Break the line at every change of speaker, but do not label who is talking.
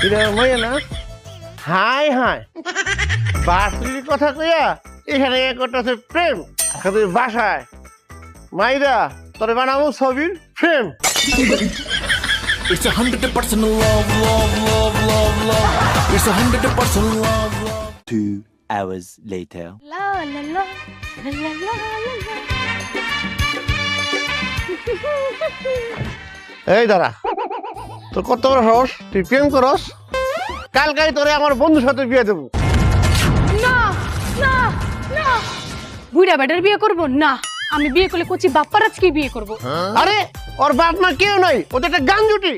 এটা মাইয়া না হাই হাই বাসলির কথা কইয়া এখানে করতেছে প্রেম তুই বাসায় মাইরা তোরে বানাবো ছবির frame
It's 100% love, love, love, love, love. It's 100% love, love.
2 hours later.
La la la la la la la.
এই দাঁড়া তোর কত বড় সাহস তুই প্রেম করস কালকাই তোরে আমার বন্ধুর সাথে বিয়ে দেবো
না না না বুড়া বেটার বিয়ে করব না আমি বিয়ে করলে কচি বাপ্পারাজকে বিয়ে করব
আরে ওর বাপ মা কেউ নাই ও তো একটা গান জুটি